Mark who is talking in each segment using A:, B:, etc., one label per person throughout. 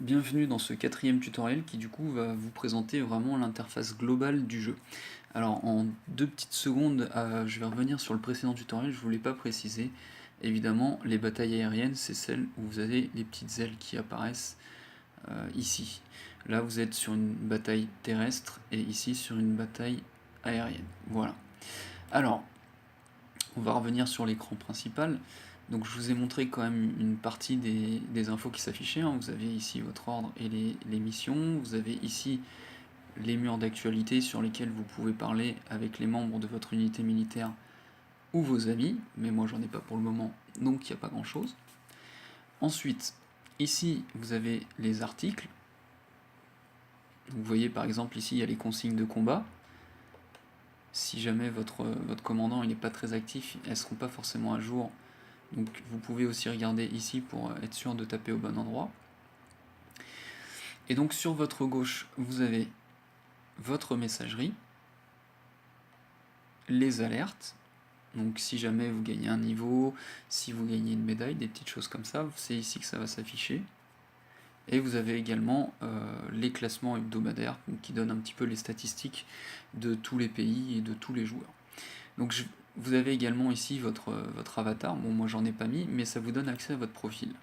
A: Bienvenue dans ce quatrième tutoriel qui du coup va vous présenter vraiment l'interface globale du jeu. Alors en 2 petites secondes, je vais revenir sur le précédent tutoriel, je ne voulais pas préciser. Évidemment, les batailles aériennes, c'est celles où vous avez les petites ailes qui apparaissent ici. Là, vous êtes sur une bataille terrestre et ici sur une bataille aérienne. Voilà. Alors, on va revenir sur l'écran principal. Donc je vous ai montré quand même une partie des infos qui s'affichaient, hein. Vous avez ici votre ordre et les missions. Vous avez ici les murs d'actualité sur lesquels vous pouvez parler avec les membres de votre unité militaire ou vos amis, mais moi j'en ai pas pour le moment, donc il n'y a pas grand chose. Ensuite, ici vous avez les articles. Vous voyez par exemple ici il y a les consignes de combat. Si jamais votre commandant n'est pas très actif, elles ne seront pas forcément à jour. Donc vous pouvez aussi regarder ici pour être sûr de taper au bon endroit. Et donc sur votre gauche, vous avez votre messagerie, les alertes. Donc si jamais vous gagnez un niveau, si vous gagnez une médaille, des petites choses comme ça, c'est ici que ça va s'afficher. Et vous avez également les classements hebdomadaires qui donnent un petit peu les statistiques de tous les pays et de tous les joueurs. Donc vous avez également ici votre avatar. Bon, moi j'en ai pas mis, mais ça vous donne accès à votre profil.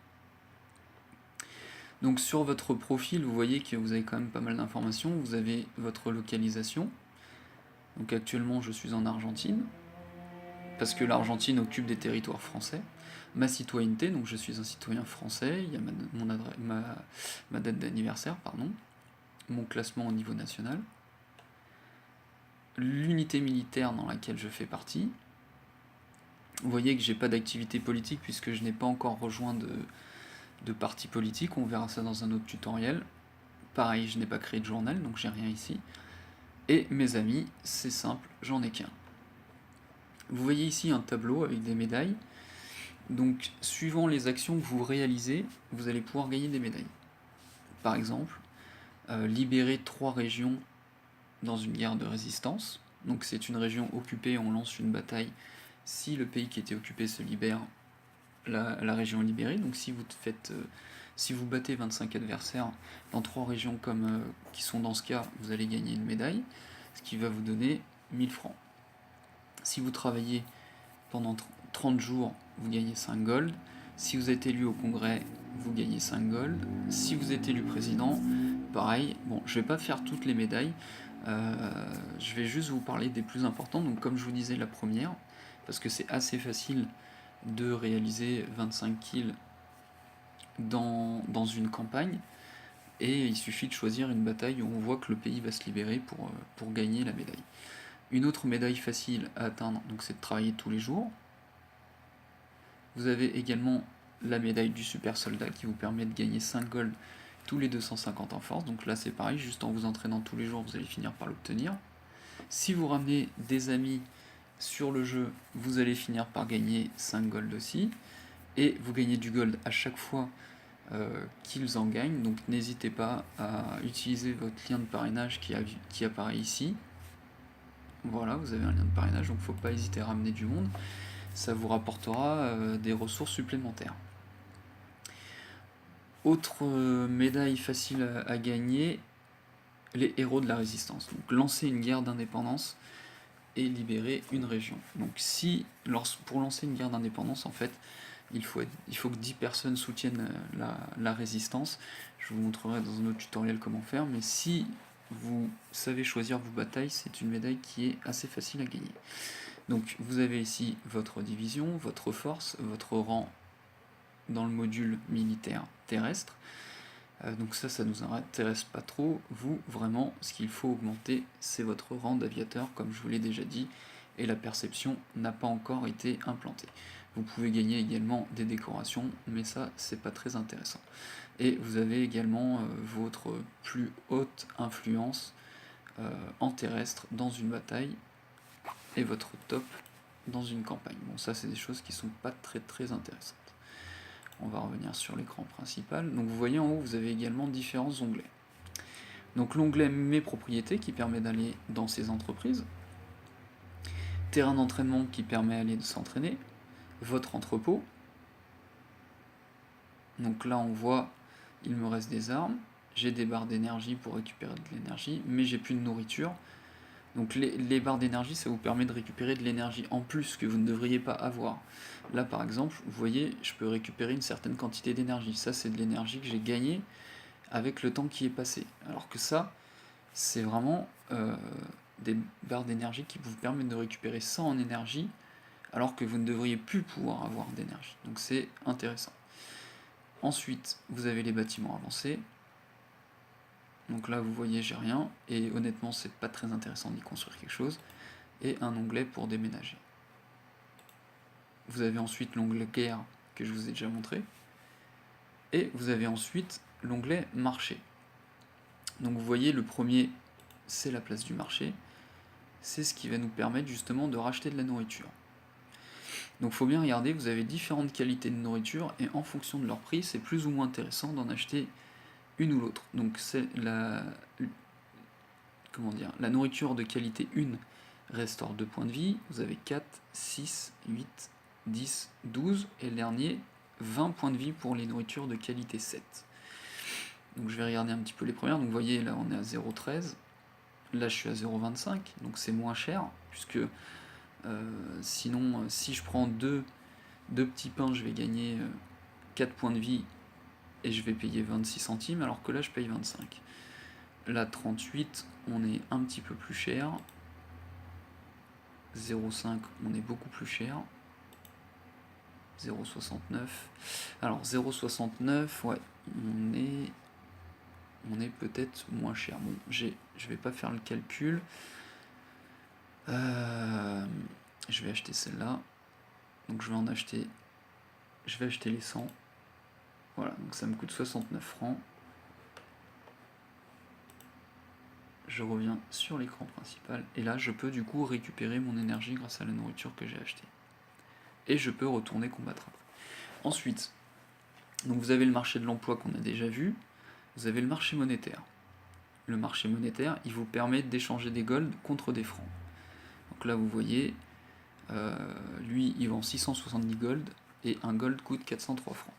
A: Donc sur votre profil, vous voyez que vous avez quand même pas mal d'informations. Vous avez votre localisation. Donc actuellement, je suis en Argentine, parce que l'Argentine occupe des territoires français. Ma citoyenneté, donc je suis un citoyen français. Il y a ma date d'anniversaire, pardon. Mon classement au niveau national. L'unité militaire dans laquelle je fais partie. Vous voyez que j'ai pas d'activité politique puisque je n'ai pas encore rejoint de parti politique. On verra ça dans un autre tutoriel. Pareil, je n'ai pas créé de journal, donc j'ai rien ici. Et mes amis, c'est simple, j'en ai qu'un. Vous voyez ici un tableau avec des médailles. Donc, suivant les actions que vous réalisez, vous allez pouvoir gagner des médailles. Par exemple, libérer 3 régions dans une guerre de résistance. Donc c'est une région occupée, on lance une bataille. Si le pays qui était occupé se libère, la région est libérée. Donc si vous battez 25 adversaires dans 3 régions qui sont dans ce cas, vous allez gagner une médaille, ce qui va vous donner 1000 francs. Si vous travaillez pendant 30 jours, vous gagnez 5 gold. Si vous êtes élu au congrès, vous gagnez 5 gold. Si vous êtes élu président, pareil. Bon, je vais pas faire toutes les médailles, je vais juste vous parler des plus importantes. Donc comme je vous disais, la première, parce que c'est assez facile de réaliser 25 kills dans une campagne, et il suffit de choisir une bataille où on voit que le pays va se libérer pour gagner la médaille. Une autre médaille facile à atteindre, donc c'est de travailler tous les jours. Vous avez également la médaille du super soldat qui vous permet de gagner 5 gold tous les 250 en force. Donc là c'est pareil, juste en vous entraînant tous les jours, vous allez finir par l'obtenir. Si vous ramenez des amis sur le jeu, vous allez finir par gagner 5 gold aussi. Et vous gagnez du gold à chaque fois qu'ils en gagnent. Donc n'hésitez pas à utiliser votre lien de parrainage qui apparaît ici. Voilà, vous avez un lien de parrainage, donc il ne faut pas hésiter à ramener du monde. Ça vous rapportera des ressources supplémentaires. Autre médaille facile à gagner, les héros de la résistance. Donc lancer une guerre d'indépendance et libérer une région. Donc pour lancer une guerre d'indépendance, en fait, il faut que 10 personnes soutiennent la résistance. Je vous montrerai dans un autre tutoriel comment faire, mais si vous savez choisir vos batailles, c'est une médaille qui est assez facile à gagner. Donc vous avez ici votre division, votre force, votre rang dans le module militaire terrestre. Donc ça nous intéresse pas trop. Vous, vraiment, ce qu'il faut augmenter, c'est votre rang d'aviateur, comme je vous l'ai déjà dit, et la perception n'a pas encore été implantée. Vous pouvez gagner également des décorations, mais ça, c'est pas très intéressant. Et vous avez également votre plus haute influence en terrestre dans une bataille, et votre top dans une campagne. Bon, ça, c'est des choses qui sont pas très très intéressantes. On va revenir sur l'écran principal. Donc vous voyez en haut, vous avez également différents onglets. Donc l'onglet Mes propriétés qui permet d'aller dans ces entreprises. Terrain d'entraînement qui permet d'aller s'entraîner. Votre entrepôt. Donc là on voit il me reste des armes, j'ai des barres d'énergie pour récupérer de l'énergie, mais j'ai plus de nourriture. Donc les barres d'énergie, ça vous permet de récupérer de l'énergie en plus que vous ne devriez pas avoir. Là par exemple, vous voyez, je peux récupérer une certaine quantité d'énergie. Ça c'est de l'énergie que j'ai gagnée avec le temps qui est passé. Alors que ça, c'est vraiment des barres d'énergie qui vous permettent de récupérer ça en énergie, alors que vous ne devriez plus pouvoir avoir d'énergie. Donc c'est intéressant. Ensuite, vous avez les bâtiments avancés. Donc là, vous voyez, j'ai rien, et honnêtement, c'est pas très intéressant d'y construire quelque chose. Et un onglet pour déménager. Vous avez ensuite l'onglet guerre que je vous ai déjà montré. Et vous avez ensuite l'onglet marché. Donc vous voyez, le premier, c'est la place du marché. C'est ce qui va nous permettre justement de racheter de la nourriture. Donc il faut bien regarder, vous avez différentes qualités de nourriture, et en fonction de leur prix, c'est plus ou moins intéressant d'en acheter une ou l'autre. Donc c'est la nourriture de qualité 1 restaure 2 points de vie, vous avez 4, 6, 8, 10, 12, et le dernier, 20 points de vie pour les nourritures de qualité 7. Donc je vais regarder un petit peu les premières, donc vous voyez là on est à 0,13, là je suis à 0,25, donc c'est moins cher, puisque sinon si je prends deux petits pains, je vais gagner 4 points de vie, et je vais payer 26 centimes, alors que là je paye 25. Là 38, on est un petit peu plus cher. 0,5, on est beaucoup plus cher. 0,69. Alors 0,69, ouais, on est peut-être moins cher. Bon, je vais pas faire le calcul. Je vais acheter celle-là. Donc je vais acheter les 100. Voilà, donc ça me coûte 69 francs. Je reviens sur l'écran principal, et là je peux du coup récupérer mon énergie grâce à la nourriture que j'ai achetée. Et je peux retourner combattre après. Ensuite, donc vous avez le marché de l'emploi qu'on a déjà vu, vous avez le marché monétaire. Le marché monétaire, il vous permet d'échanger des golds contre des francs. Donc là vous voyez, lui il vend 670 gold, et un gold coûte 403 francs.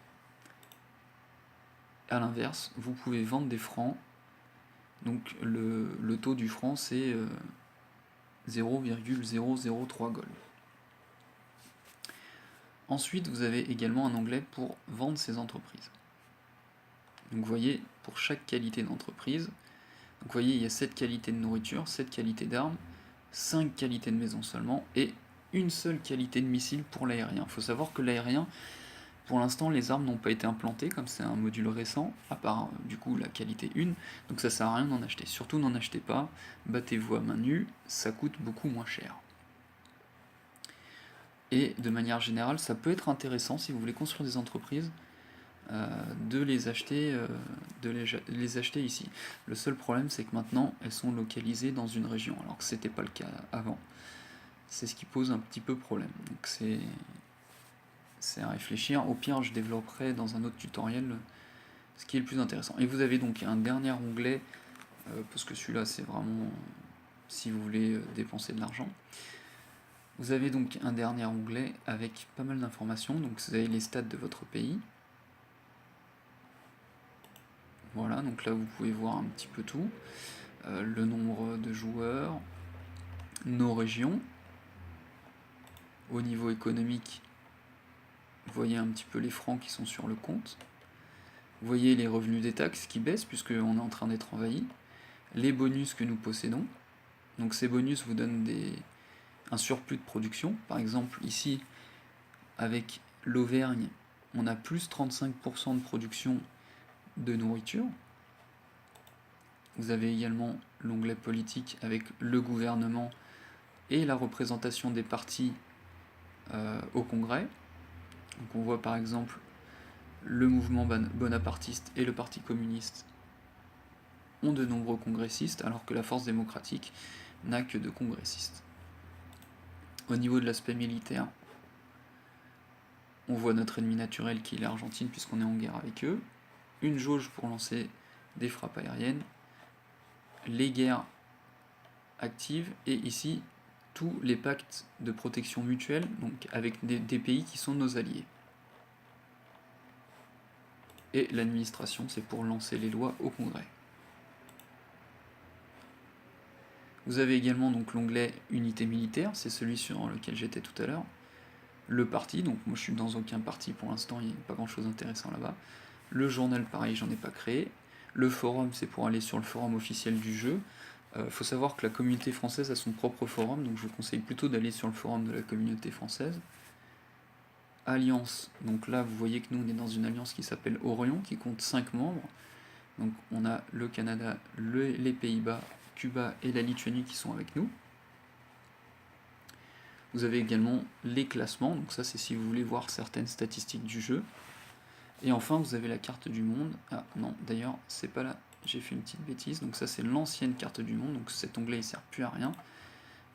A: A l'inverse, vous pouvez vendre des francs. Donc le taux du franc c'est 0,003 gold. Ensuite, vous avez également un onglet pour vendre ces entreprises. Donc vous voyez, pour chaque qualité d'entreprise, donc vous voyez, il y a 7 qualités de nourriture, 7 qualités d'armes, 5 qualités de maison seulement, et une seule qualité de missile pour l'aérien. Il faut savoir que l'aérien, pour l'instant, les armes n'ont pas été implantées, comme c'est un module récent, à part du coup la qualité 1, donc ça sert à rien d'en acheter. Surtout n'en achetez pas, battez-vous à main nue, ça coûte beaucoup moins cher. Et de manière générale, ça peut être intéressant si vous voulez construire des entreprises, de les acheter ici. Le seul problème, c'est que maintenant, elles sont localisées dans une région, alors que c'était pas le cas avant. C'est ce qui pose un petit peu problème. Donc c'est à réfléchir. Au pire, je développerai dans un autre tutoriel ce qui est le plus intéressant. Et vous avez donc un dernier onglet, parce que celui-là, c'est vraiment si vous voulez dépenser de l'argent. Vous avez donc un dernier onglet avec pas mal d'informations. Donc vous avez les stats de votre pays. Voilà, donc là vous pouvez voir un petit peu tout. Le nombre de joueurs, nos régions. Au niveau économique, vous voyez un petit peu les francs qui sont sur le compte. Vous voyez les revenus des taxes qui baissent puisqu'on est en train d'être envahi. Les bonus que nous possédons. Donc ces bonus vous donnent un surplus de production. Par exemple, ici, avec l'Auvergne, on a plus 35% de production de nourriture. Vous avez également l'onglet politique avec le gouvernement et la représentation des partis au Congrès. Donc on voit par exemple le mouvement bonapartiste et le Parti communiste ont de nombreux congressistes, alors que la Force démocratique n'a que 2 congressistes. Au niveau de l'aspect militaire, on voit notre ennemi naturel qui est l'Argentine, puisqu'on est en guerre avec eux, une jauge pour lancer des frappes aériennes, les guerres actives, et ici, tous les pactes de protection mutuelle, donc avec des pays qui sont nos alliés. Et l'administration, c'est pour lancer les lois au Congrès. Vous avez également donc l'onglet unité militaire, c'est celui sur lequel j'étais tout à l'heure. Le parti, donc moi je suis dans aucun parti pour l'instant, il n'y a pas grand chose d'intéressant là-bas. Le journal, pareil, j'en ai pas créé. Le forum, c'est pour aller sur le forum officiel du jeu. Faut savoir que la communauté française a son propre forum, donc je vous conseille plutôt d'aller sur le forum de la communauté française. Alliance, donc là vous voyez que nous on est dans une alliance qui s'appelle Orion, qui compte 5 membres. Donc on a le Canada, les Pays-Bas, Cuba et la Lituanie qui sont avec nous. Vous avez également les classements, donc ça c'est si vous voulez voir certaines statistiques du jeu. Et enfin vous avez la carte du monde. Ah non, d'ailleurs c'est pas là, j'ai fait une petite bêtise, donc ça c'est l'ancienne carte du monde, donc cet onglet il sert plus à rien.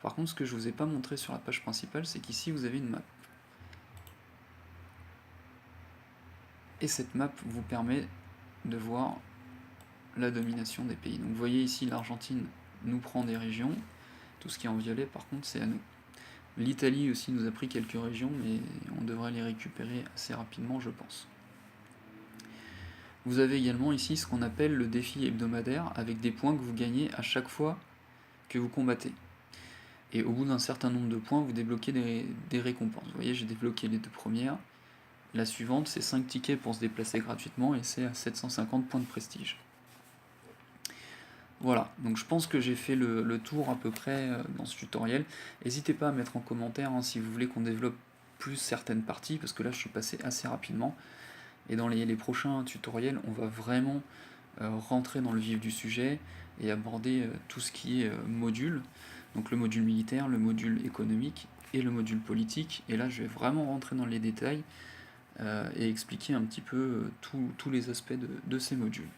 A: Par contre ce que je vous ai pas montré sur la page principale, c'est qu'ici vous avez une map. Et cette map vous permet de voir la domination des pays. Donc vous voyez ici l'Argentine nous prend des régions, tout ce qui est en violet par contre c'est à nous. L'Italie aussi nous a pris quelques régions, mais on devrait les récupérer assez rapidement je pense. Vous avez également ici ce qu'on appelle le défi hebdomadaire, avec des points que vous gagnez à chaque fois que vous combattez. Et au bout d'un certain nombre de points, vous débloquez des récompenses. Vous voyez, j'ai débloqué les 2 premières. La suivante, c'est 5 tickets pour se déplacer gratuitement, et c'est à 750 points de prestige. Voilà, donc je pense que j'ai fait le tour à peu près dans ce tutoriel. N'hésitez pas à mettre en commentaire si vous voulez qu'on développe plus certaines parties, parce que là je suis passé assez rapidement. Et dans les prochains tutoriels, on va vraiment rentrer dans le vif du sujet et aborder tout ce qui est module. Donc le module militaire, le module économique et le module politique. Et là je vais vraiment rentrer dans les détails et expliquer un petit peu tous les aspects de ces modules.